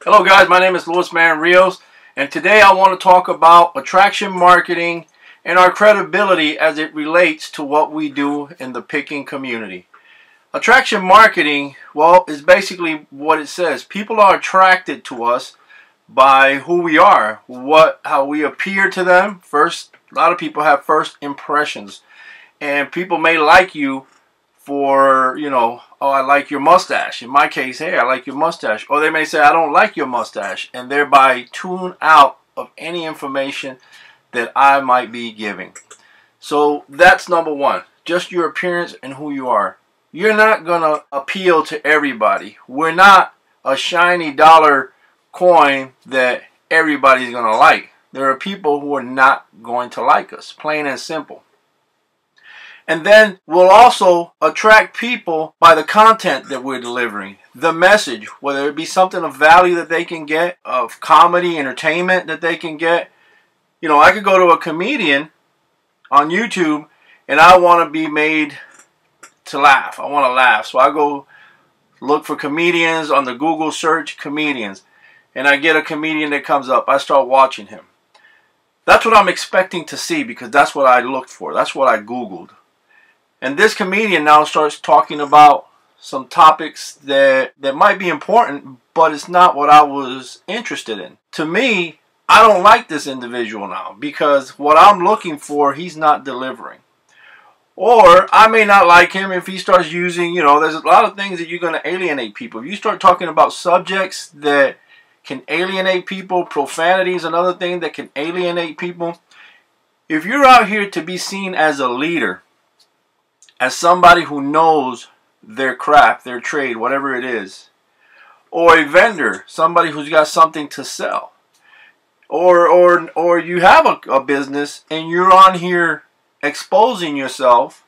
Hello guys, my name is Rios, and today I want to talk about attraction marketing and our credibility as it relates to what we do in the picking community. Attraction marketing, well, is basically what it says. People are attracted to us by who we are, how we appear to them. First, a lot of people have first impressions, and people may like you for, oh, I like your mustache. In my case, hey, I like your mustache. Or they may say, I don't like your mustache, and thereby tune out of any information that I might be giving. So that's number one, just your appearance and who you are. You're not going to appeal to everybody. We're not a shiny dollar coin that everybody's going to like. There are people who are not going to like us, plain and simple. And then we'll also attract people by the content that we're delivering, the message, whether it be something of value that they can get, of comedy, entertainment that they can get. I could go to a comedian on YouTube and I want to be made to laugh. I want to laugh. So I go look for comedians on the Google search comedians, and I get a comedian that comes up. I start watching him. That's what I'm expecting to see because that's what I looked for. That's what I Googled. And this comedian now starts talking about some topics that might be important, but it's not what I was interested in. To me, I don't like this individual now because what I'm looking for, he's not delivering. Or I may not like him if he starts using, there's a lot of things that you're going to alienate people. If you start talking about subjects that can alienate people, profanity is another thing that can alienate people. If you're out here to be seen as a leader, as somebody who knows their craft, their trade, whatever it is, or a vendor, somebody who's got something to sell, or you have a business and you're on here exposing yourself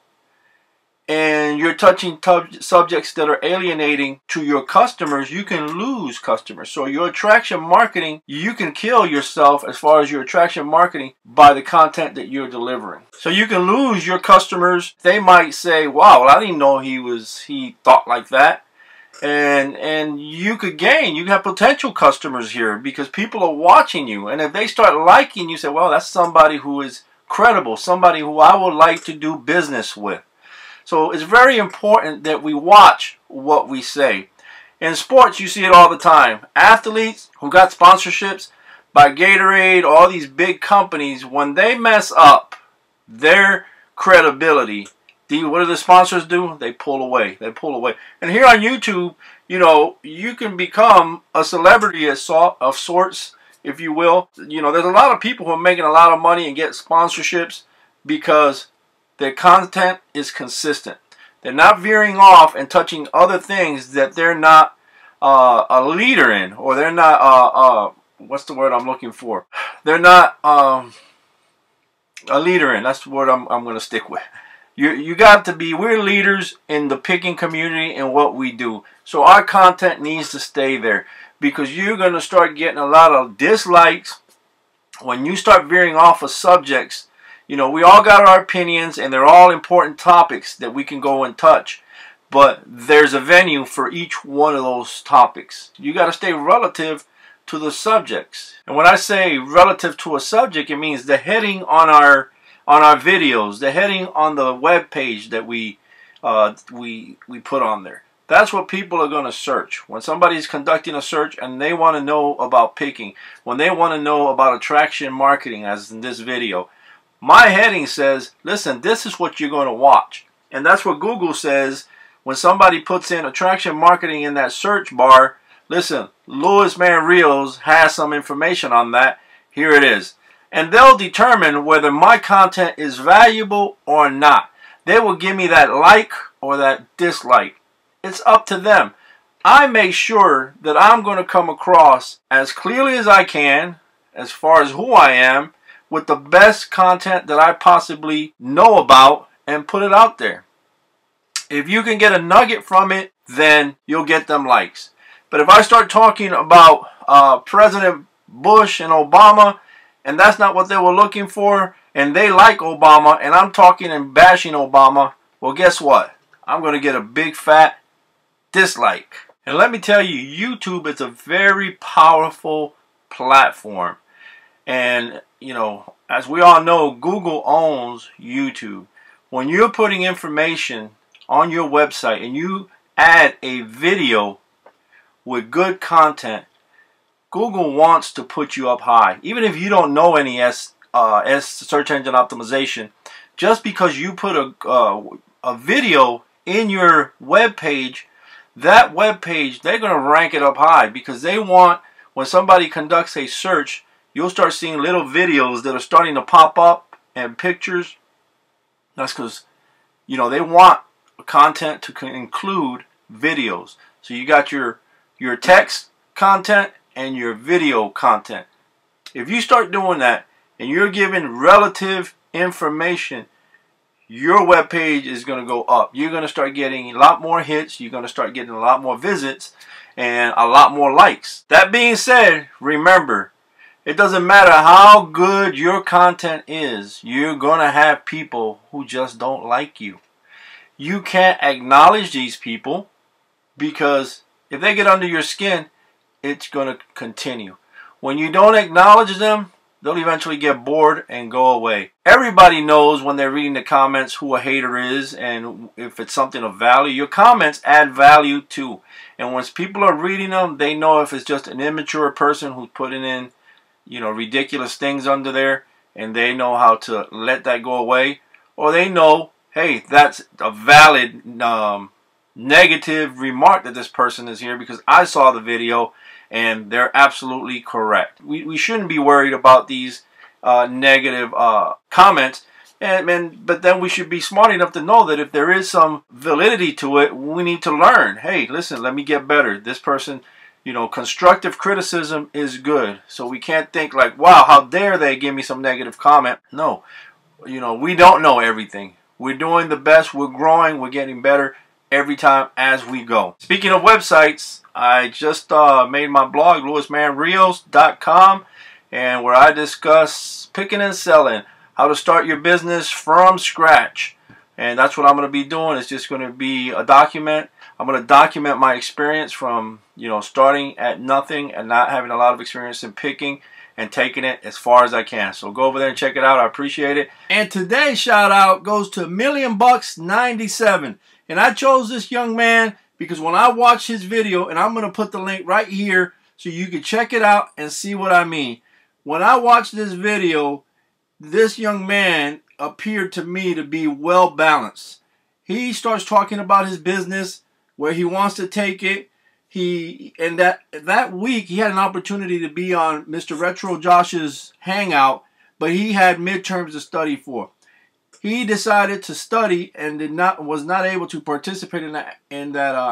and you're touching subjects that are alienating to your customers, you can lose customers. So your attraction marketing, you can kill yourself as far as your attraction marketing by the content that you're delivering. So you can lose your customers. They might say, wow, well, I didn't know he thought like that. And you could gain. You have potential customers here because people are watching you. And if they start liking you, say, well, that's somebody who is credible, somebody who I would like to do business with. So it's very important that we watch what we say. In sports, you see it all the time. Athletes who got sponsorships by Gatorade, all these big companies, when they mess up their credibility, what do the sponsors do? They pull away. They pull away. And here on YouTube, you can become a celebrity of sorts, if you will. There's a lot of people who are making a lot of money and get sponsorships because their content is consistent. They're not veering off and touching other things that they're not a leader in, or they're not, what's the word I'm looking for? They're not a leader in. That's the word I'm going to stick with. You got to be, we're leaders in the picking community and what we do. So our content needs to stay there because you're going to start getting a lot of dislikes when you start veering off of subjects. We all got our opinions and they're all important topics that we can go and touch. But there's a venue for each one of those topics. You got to stay relative to the subjects. And when I say relative to a subject, it means the heading on our videos, the heading on the web page that we put on there. That's what people are going to search. When somebody's conducting a search and they want to know about picking, when they want to know about attraction marketing, as in this video, my heading says, listen, this is what you're going to watch. And that's what Google says when somebody puts in attraction marketing in that search bar. Listen, Rios has some information on that. Here it is. And they'll determine whether my content is valuable or not. They will give me that like or that dislike. It's up to them. I make sure that I'm going to come across as clearly as I can, as far as who I am, with the best content that I possibly know about and put it out there. If you can get a nugget from it, then you'll get them likes. But if I start talking about President Bush and Obama, and that's not what they were looking for, and they like Obama, and I'm talking and bashing Obama, well, guess what? I'm going to get a big fat dislike. And let me tell you, YouTube is a very powerful platform. And, you know, as we all know, Google owns YouTube. When you're putting information on your website and you add a video with good content, Google wants to put you up high. Even if you don't know any search engine optimization, just because you put a video in your web page, that web page, they're going to rank it up high, because they want, when somebody conducts a search, you'll start seeing little videos that are starting to pop up and pictures. That's because, you know, they want content to include videos. So you got your text content and your video content. If you start doing that and you're giving relative information, your web page is going to go up. You're going to start getting a lot more hits. You're going to start getting a lot more visits and a lot more likes. That being said, remember, it doesn't matter how good your content is, you're going to have people who just don't like you. You can't acknowledge these people, because if they get under your skin, it's going to continue. When you don't acknowledge them, they'll eventually get bored and go away. Everybody knows when they're reading the comments who a hater is, and if it's something of value. Your comments add value too. And once people are reading them, they know if it's just an immature person who's putting in, you know, ridiculous things under there, and they know how to let that go away. Or they know, hey, that's a valid negative remark that this person is here, because I saw the video and they're absolutely correct. We shouldn't be worried about these negative comments, but then we should be smart enough to know that if there is some validity to it, we need to learn. Hey, listen, let me get better. This person, you know, constructive criticism is good. So we can't think like, wow, how dare they give me some negative comment. No, you know, we don't know everything. We're doing the best. We're growing. We're getting better every time as we go. Speaking of websites, I just made my blog, LewisManRios.com, and where I discuss picking and selling, how to start your business from scratch. And that's what I'm going to be doing. It's just going to be a document. I'm going to document my experience from, you know, starting at nothing and not having a lot of experience in picking, and taking it as far as I can. So go over there and check it out. I appreciate it. And today's shout out goes to $1,000,00097. And I chose this young man because when I watched his video, and I'm going to put the link right here so you can check it out and see what I mean. When I watched this video, this young man appeared to me to be well balanced. He starts talking about his business, where he wants to take it. And that week he had an opportunity to be on Mr. Retro Josh's hangout, but he had midterms to study for. He decided to study and was not able to participate in that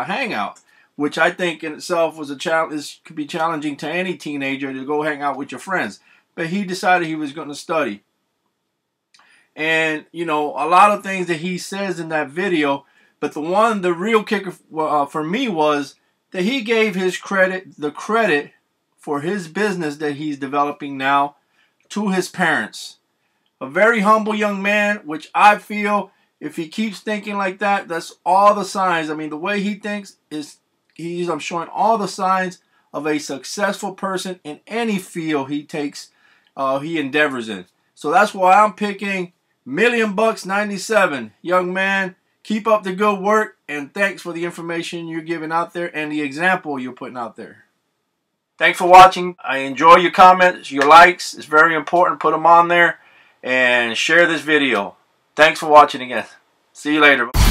hangout, which I think in itself was a challenge. Could be challenging to any teenager to go hang out with your friends. But he decided he was going to study. And you know, a lot of things that he says in that video, but the real kicker for me was that he gave the credit for his business that he's developing now to his parents. A very humble young man, which I feel if he keeps thinking like that, that's all the signs. I mean, the way he thinks is I'm showing all the signs of a successful person in any field he endeavors in. So that's why I'm picking $1,000,00097. Young man, keep up the good work, and thanks for the information you're giving out there and the example you're putting out there. Thanks for watching. I enjoy your comments, your likes. It's very important. Put them on there and share this video. Thanks for watching again. See you later.